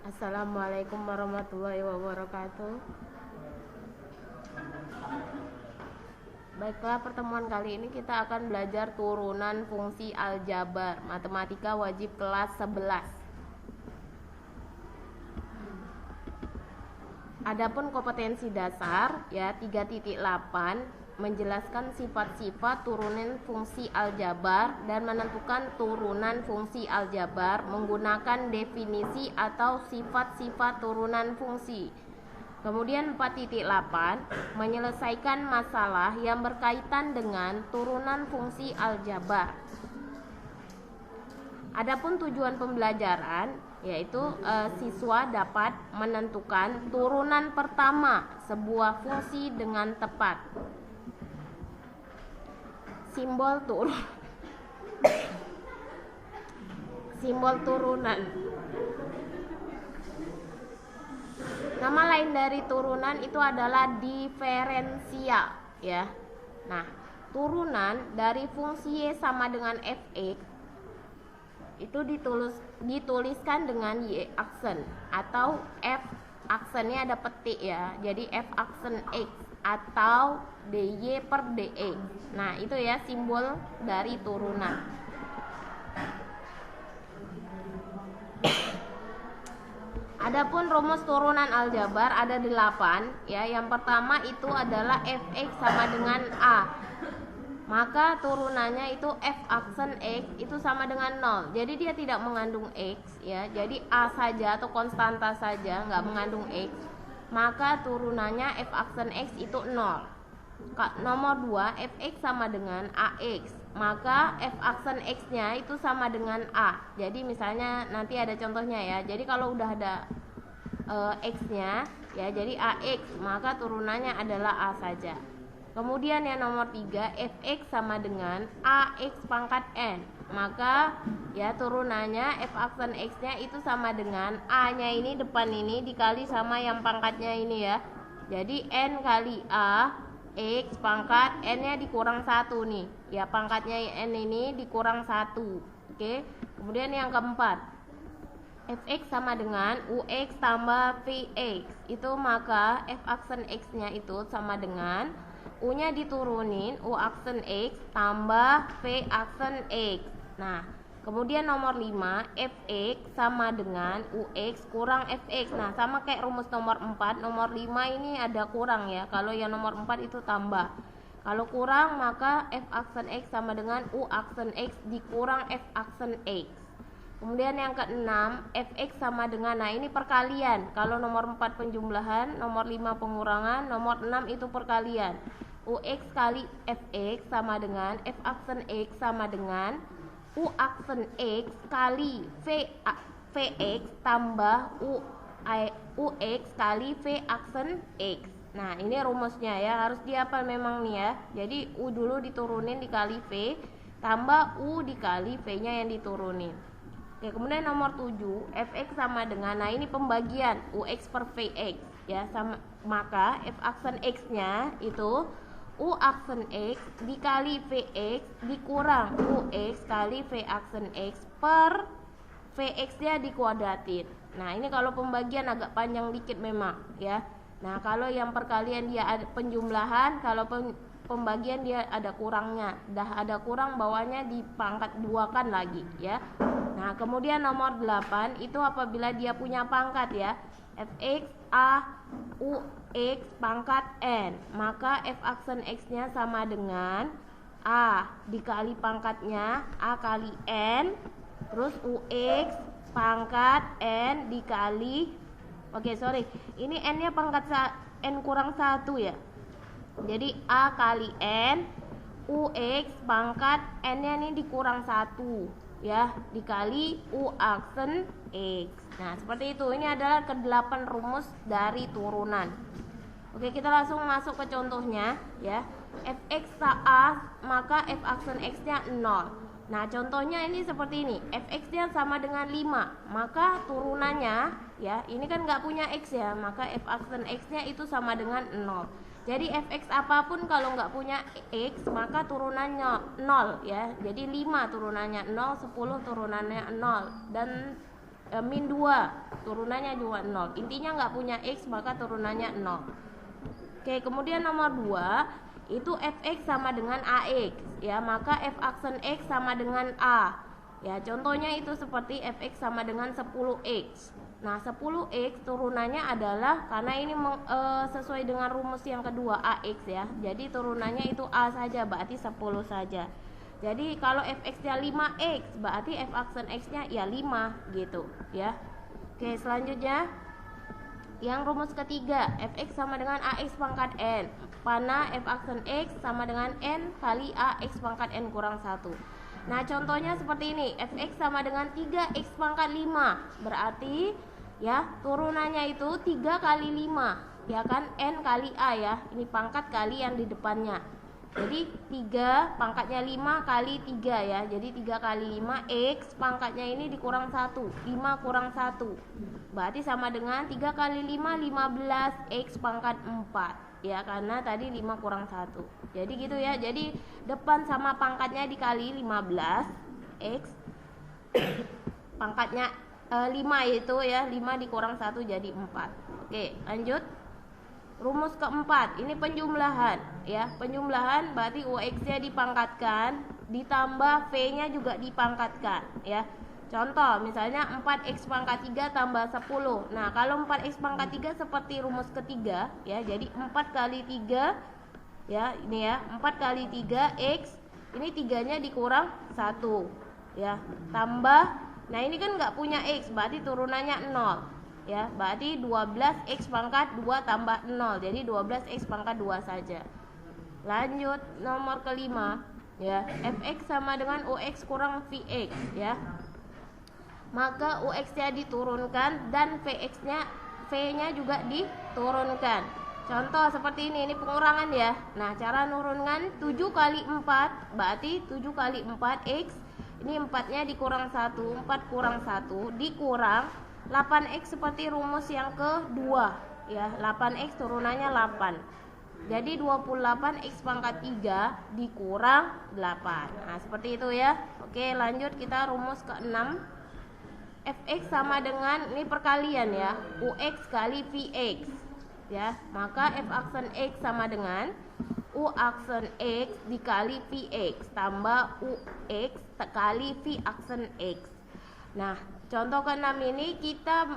Assalamualaikum warahmatullahi wabarakatuh. Baiklah, pertemuan kali ini kita akan belajar turunan fungsi aljabar matematika wajib kelas 11. Adapun kompetensi dasar ya 3.8 menjelaskan sifat-sifat turunan fungsi aljabar dan menentukan turunan fungsi aljabar menggunakan definisi atau sifat-sifat turunan fungsi. Kemudian 4.8 menyelesaikan masalah yang berkaitan dengan turunan fungsi aljabar. Adapun tujuan pembelajaran yaitu siswa dapat menentukan turunan pertama sebuah fungsi dengan tepat. Simbol turunan. Nama lain dari turunan itu adalah diferensial ya. Nah, turunan dari fungsi y sama dengan fx itu dituliskan dengan y aksen atau f aksennya ada petik ya. Jadi f aksen x atau dy per dx. Nah, itu ya simbol dari turunan. Adapun rumus turunan aljabar ada 8 ya. Yang pertama itu adalah fx sama dengan a. Maka turunannya itu f aksen x itu sama dengan 0. Jadi dia tidak mengandung x ya. Jadi a saja atau konstanta saja, nggak mengandung x. Maka turunannya f aksen x itu 0. Nomor 2 fx sama dengan ax. Maka f aksen x-nya itu sama dengan a. Jadi misalnya nanti ada contohnya ya. Jadi kalau udah ada x-nya ya, jadi ax, maka turunannya adalah a saja. Kemudian yang nomor 3 fx sama dengan ax pangkat n. Maka ya turunannya f aksen x-nya itu sama dengan a-nya ini depan ini dikali sama yang pangkatnya ini ya. Jadi n kali a x pangkat n-nya dikurang 1 nih. Ya pangkatnya n ini dikurang 1. Oke. Kemudian yang keempat fx sama dengan ux tambah vx. Itu maka f aksen x-nya itu sama dengan u-nya diturunin u aksen x tambah v aksen x. Nah, kemudian nomor 5 fx sama dengan ux kurang fx. Nah, sama kayak rumus nomor 4. Nomor 5 ini ada kurang ya. Kalau yang nomor 4 itu tambah. Kalau kurang maka f aksen x sama dengan u aksen x dikurang f aksen x. Kemudian yang keenam fx sama dengan, nah ini perkalian. Kalau nomor 4 penjumlahan, nomor 5 pengurangan, nomor 6 itu perkalian. Ux kali fx sama dengan f aksen x sama dengan u aksen x kali vx tambah ux kali v aksen x. Nah, ini rumusnya ya, harus dihafal memang nih ya. Jadi u dulu diturunin dikali v tambah u dikali v-nya yang diturunin. Oke, kemudian nomor 7 fx sama dengan, nah ini pembagian ux per vx ya, sama, maka f aksen x-nya itu u aksen x dikali vx dikurang ux kali v aksen x per vx-nya dikuadratin. Nah, ini kalau pembagian agak panjang dikit memang ya. Nah, kalau yang perkalian dia ada penjumlahan, kalau pembagian dia ada kurangnya. Dah ada kurang, bawahnya dipangkat 2-kan lagi ya. Nah, kemudian nomor 8 itu apabila dia punya pangkat ya. fx a ux pangkat n. Maka f aksen x-nya sama dengan a dikali pangkatnya a kali n. Terus ux pangkat n dikali, ini n-nya pangkat n kurang 1 ya. Jadi a kali n ux pangkat n-nya ini dikurang 1 ya, dikali u aksen x. Nah, seperti itu. Ini adalah ke-8 rumus dari turunan. Oke, kita langsung masuk ke contohnya ya. Fx a, maka f aksen x-nya 0. Nah, contohnya ini seperti ini. Fx-nya sama dengan 5. Maka turunannya ya, ini kan nggak punya x ya, maka f aksen x-nya itu sama dengan 0. Jadi fx apapun kalau nggak punya x maka turunannya 0 ya. Jadi 5 turunannya 0, 10 turunannya 0, dan min 2, turunannya juga 0. Intinya nggak punya X, maka turunannya 0. Oke, kemudian nomor 2 itu fx sama dengan ax ya, maka f aksen x sama dengan a ya. Contohnya itu seperti fx sama dengan 10x. Nah, 10x turunannya adalah, karena ini sesuai dengan rumus yang kedua ax ya, jadi turunannya itu a saja, berarti 10 saja. Jadi kalau fx-nya 5x, berarti f aksen x-nya ya 5 gitu ya. Oke, selanjutnya yang rumus ketiga, fx sama dengan ax pangkat n, mana f aksen x sama dengan n kali ax pangkat n kurang 1. Nah, contohnya seperti ini, fx sama dengan 3x pangkat 5, berarti ya turunannya itu 3 kali 5 ya kan, n kali a ya, ini pangkat kali yang di depannya. Jadi 3 pangkatnya 5 kali 3 ya, jadi 3 kali 5 x pangkatnya ini dikurang 1, 5 kurang 1, berarti sama dengan 3 kali 5 15 x pangkat 4 ya, karena tadi 5 kurang 1. Jadi gitu ya, jadi depan sama pangkatnya dikali 15 x pangkatnya 5 itu ya, 5 dikurang 1 jadi 4. Oke, lanjut. Rumus keempat, ini penjumlahan ya. Penjumlahan berarti UX-nya dipangkatkan ditambah V-nya juga dipangkatkan ya. Contoh misalnya 4x pangkat 3 tambah 10. Nah, kalau 4x pangkat 3 seperti rumus ketiga ya. Jadi 4 kali 3 ya, ini ya, 4 kali 3 x, ini 3-nya dikurang 1 ya, tambah, nah ini kan nggak punya x, berarti turunannya 0 ya, berarti 12x pangkat 2 tambah 0, jadi 12x pangkat 2 saja. Lanjut nomor kelima ya, fx sama dengan ux kurang vx ya, maka ux-nya diturunkan dan v-nya juga diturunkan. Contoh seperti ini pengurangan ya. Nah, cara nurunkan 7 kali 4 berarti 7 kali 4x, ini 4-nya dikurang 1, 4 kurang 1 dikurang 8x seperti rumus yang kedua ya. 8x turunannya 8, jadi 28x pangkat 3 dikurang 8. Nah, seperti itu ya. Oke, lanjut kita rumus ke-6. fx sama dengan, ini perkalian ya, ux kali vx ya, maka f aksen x sama dengan u aksen x dikali vx tambah ux kali v aksen x. Nah, contoh ke-6 ini kita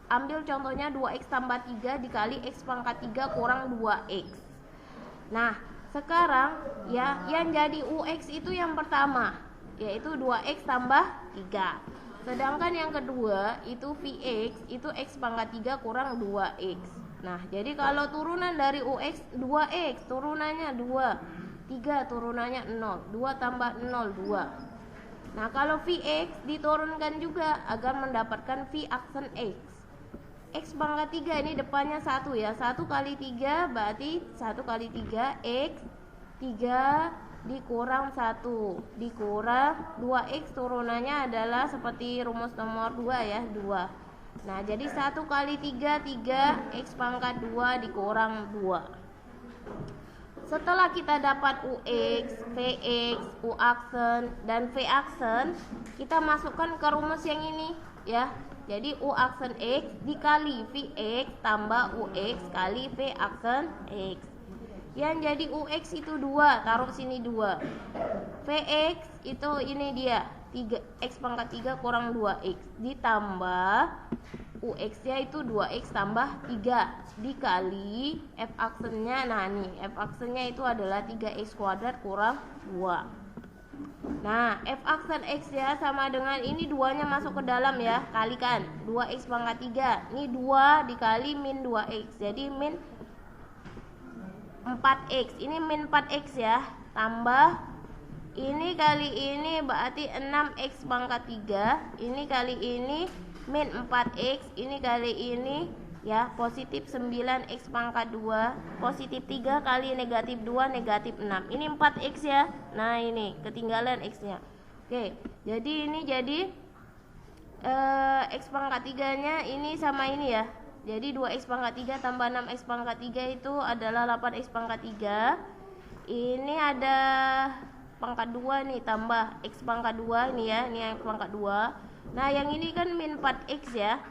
ambil contohnya 2x tambah 3 dikali x pangkat 3 kurang 2x. Nah, sekarang ya yang jadi ux itu yang pertama, yaitu 2x tambah 3. Sedangkan yang kedua itu vx, itu x pangkat 3 kurang 2x. Nah, jadi kalau turunan dari ux 2x, turunannya 2, 3 turunannya 0, 2 tambah 0, 2. Nah, kalau Vx diturunkan juga agar mendapatkan V aksen X. X pangkat 3 ini depannya 1 ya. 1 kali 3 berarti 1 kali 3 X, 3 dikurang 1 dikurang 2X, turunannya adalah seperti rumus nomor 2 ya, 2. Nah, jadi 1 kali 3, 3 X pangkat 2 dikurang 2. Setelah kita dapat UX, VX, U aksen, dan V aksen, kita masukkan ke rumus yang ini ya. Jadi U aksen X dikali VX tambah UX kali V aksen X. Yang jadi UX itu 2, taruh sini 2. VX itu ini dia, 3X pangkat 3 kurang 2X ditambah UX-nya itu 2X tambah 3 dikali F aksennya. Nah, nih F aksennya itu adalah 3X kuadrat kurang 2. Nah, F aksen X ya sama dengan ini 2-nya masuk ke dalam ya, kalikan 2X pangkat 3. Ini 2 dikali min 2X, jadi min 4X. Ini min 4X ya, tambah ini kali ini berarti 6X pangkat 3. Ini kali ini min 4X, ini kali ini ya, positif 9X pangkat 2, positif 3 kali negatif 2, negatif 6. Ini 4X ya. Nah, ini ketinggalan X-nya. Oke, jadi ini jadi X pangkat 3-nya ini sama ini ya. Jadi 2X pangkat 3 tambah 6X pangkat 3 itu adalah 8X pangkat 3. Ini ada pangkat 2 nih, tambah X pangkat 2 ini ya, ini X pangkat 2 Nah yang ini kan min 4x ya,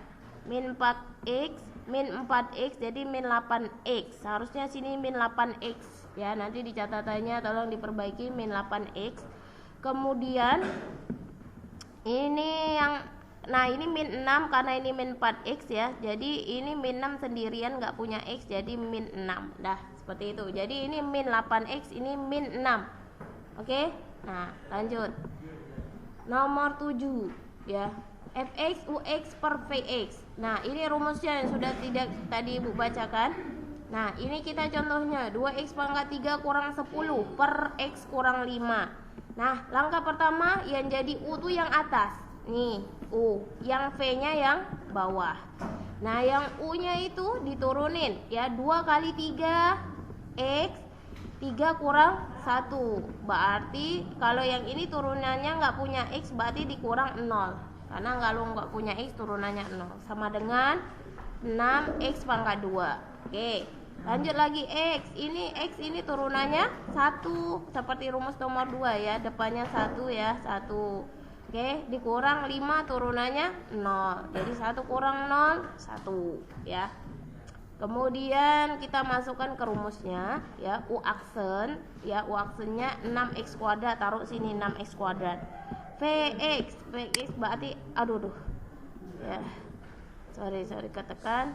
min 4x, min 4x, jadi min 8x. Harusnya sini min 8x ya, nanti di catatannya tolong diperbaiki, min 8x. Kemudian ini yang, nah ini min 6 karena ini min 4x ya, jadi ini min 6 sendirian nggak punya x, jadi min 6. Dah seperti itu. Jadi ini min 8x, ini min 6. Oke, nah lanjut nomor 7 ya, fx ux per vx. Nah ini rumusnya yang sudah tidak tadi Ibu bacakan. Nah ini kita contohnya 2x pangkat 3 kurang 10 per x kurang 5. Nah langkah pertama yang jadi u tuh yang atas nih, u, yang v nya yang bawah. Nah yang u nya itu diturunin ya, 2 kali 3 x, 3 kurang 1. Berarti kalau yang ini turunannya nggak punya x, berarti dikurang 0. Karena kalau nggak punya x turunannya 0, sama dengan 6x pangkat 2. Oke, lanjut lagi x. X ini turunannya 1, seperti rumus nomor 2 ya, depannya 1 ya, 1. Oke, dikurang 5 turunannya 0. Jadi 1 kurang 0, 1 ya. Kemudian kita masukkan ke rumusnya ya, u aksen ya, u aksennya 6x kuadrat, taruh sini 6x kuadrat. Vx berarti aduh ya, sorry ketekan.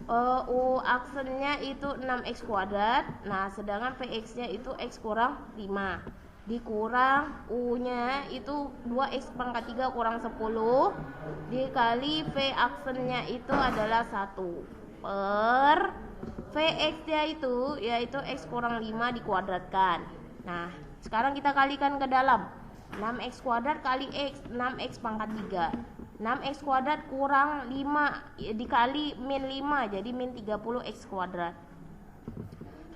U aksennya itu 6x kuadrat. Nah sedangkan Vx nya itu x kurang 5, dikurang u nya itu 2x pangkat 3 kurang 10 dikali V aksennya itu adalah 1 per Vx nya itu yaitu x kurang 5 dikuadratkan. Nah sekarang kita kalikan ke dalam, 6x kuadrat kali x, 6x pangkat 3, 6x kuadrat kurang 5 dikali min 5, jadi min 30x kuadrat.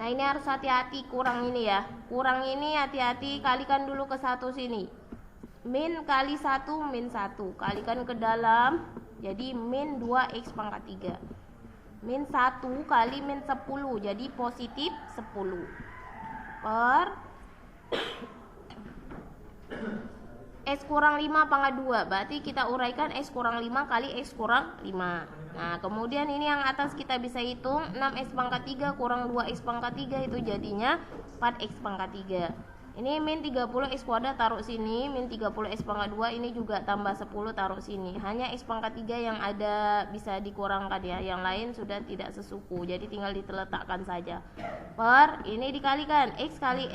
Nah ini harus hati-hati, kurang ini ya, kurang ini hati-hati, kalikan dulu ke 1 sini, min kali 1 min 1, kalikan ke dalam, jadi min 2x pangkat 3, min 1 kali min 10, jadi positif 10 per x kurang 5 pangkat 2, berarti kita uraikan x kurang 5 kali x kurang 5. Nah kemudian ini yang atas kita bisa hitung, 6x pangkat 3 kurang 2x pangkat 3 itu jadinya 4x pangkat 3. Ini min 30x kuadrat taruh sini, min 30x pangkat 2 ini juga tambah 10 taruh sini. Hanya x pangkat 3 yang ada bisa dikurangkan ya, yang lain sudah tidak sesuku, jadi tinggal diletakkan saja. Per ini dikalikan x kali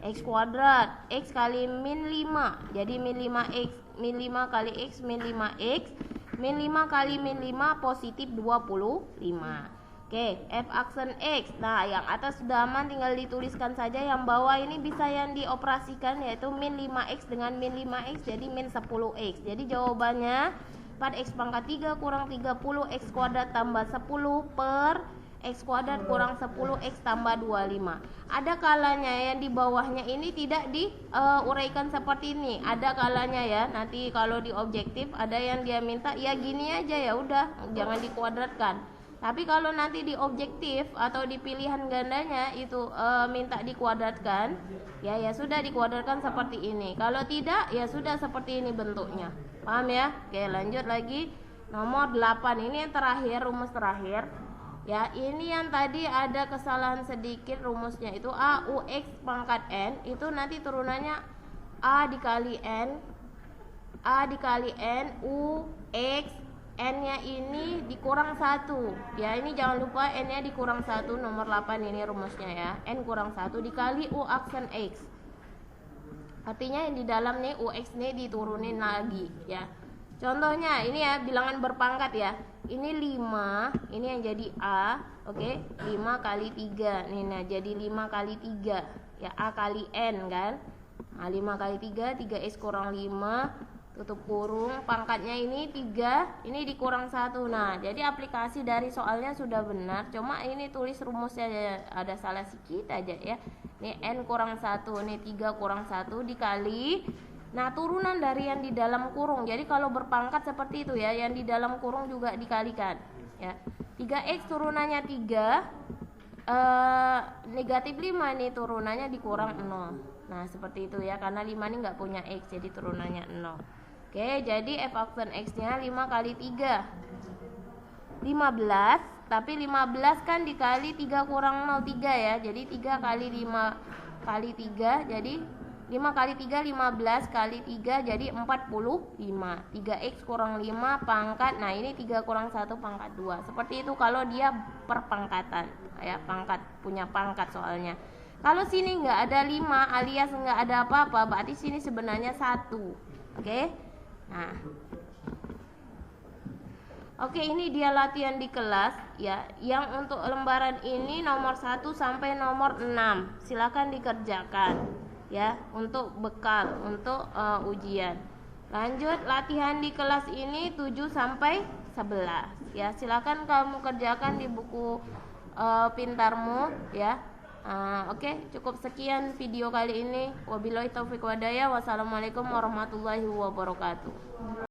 x kuadrat, x kali min 5, jadi min 5x, min 5 kali x min 5x, min 5 kali min 5 positif 25. Oke, f aksen x. Nah yang atas sudah aman, tinggal dituliskan saja, yang bawah ini bisa yang dioperasikan, yaitu min 5x dengan min 5x jadi min 10x. Jadi jawabannya 4x pangkat 3 kurang 30x kuadrat tambah 10 per x kuadrat kurang 10x tambah 25. Ada kalanya yang di bawahnya ini tidak diuraikan seperti ini. Ada kalanya ya, nanti kalau di objektif ada yang dia minta ya gini aja, ya udah jangan dikuadratkan. Tapi kalau nanti di objektif atau di pilihan gandanya itu minta dikuadratkan, ya sudah dikuadratkan seperti ini. Kalau tidak ya sudah seperti ini bentuknya. Paham ya? Oke, lanjut lagi. Nomor 8 ini yang terakhir, rumus terakhir. Ya, ini yang tadi ada kesalahan sedikit, rumusnya itu a ux pangkat n, itu nanti turunannya a dikali n u x, n nya ini dikurang 1 ya, ini jangan lupa n nya dikurang 1, nomor 8 ini rumusnya ya, n kurang 1 dikali u aksen x, artinya yang di dalam nih ux nih diturunin lagi ya. Contohnya ini ya, bilangan berpangkat ya. Ini 5, ini yang jadi A, oke? 5 kali 3. Nih, nah jadi 5 kali 3. Ya, A kali N kan? Nah, 5 kali 3, 3x kurang 5, tutup kurung, pangkatnya ini 3, ini dikurang 1. Nah, jadi aplikasi dari soalnya sudah benar, cuma ini tulis rumusnya ada salah sedikit aja ya. Nih N kurang 1, nih 3 kurang 1 dikali, nah turunan dari yang di dalam kurung. Jadi kalau berpangkat seperti itu ya, yang di dalam kurung juga dikalikan ya. 3x turunannya 3, negatif 5 nih turunannya dikurang 0. Nah seperti itu ya, karena 5 ini nggak punya x, jadi turunannya 0. Oke, jadi f aksen X-nya 5 kali 3 15, tapi 15 kan dikali 3 kurang 0, 3 ya. Jadi 3 kali 5 kali 3, jadi 5 kali 3 15 kali 3 jadi 45. 3x kurang 5 pangkat. Nah, ini 3 kurang 1 pangkat 2. Seperti itu kalau dia perpangkatan ya, pangkat, punya pangkat soalnya. Kalau sini nggak ada 5 alias nggak ada apa-apa, berarti sini sebenarnya 1. Oke? Nah, oke, ini dia latihan di kelas ya. Yang untuk lembaran ini nomor 1 sampai nomor 6. Silakan dikerjakan ya, untuk bekal untuk ujian. Lanjut, latihan di kelas ini 7 sampai 11 ya. Silakan kamu kerjakan di buku pintarmu ya. Oke, cukup sekian video kali ini. Wabillahi taufiq wadaya. Wassalamualaikum warahmatullahi wabarakatuh.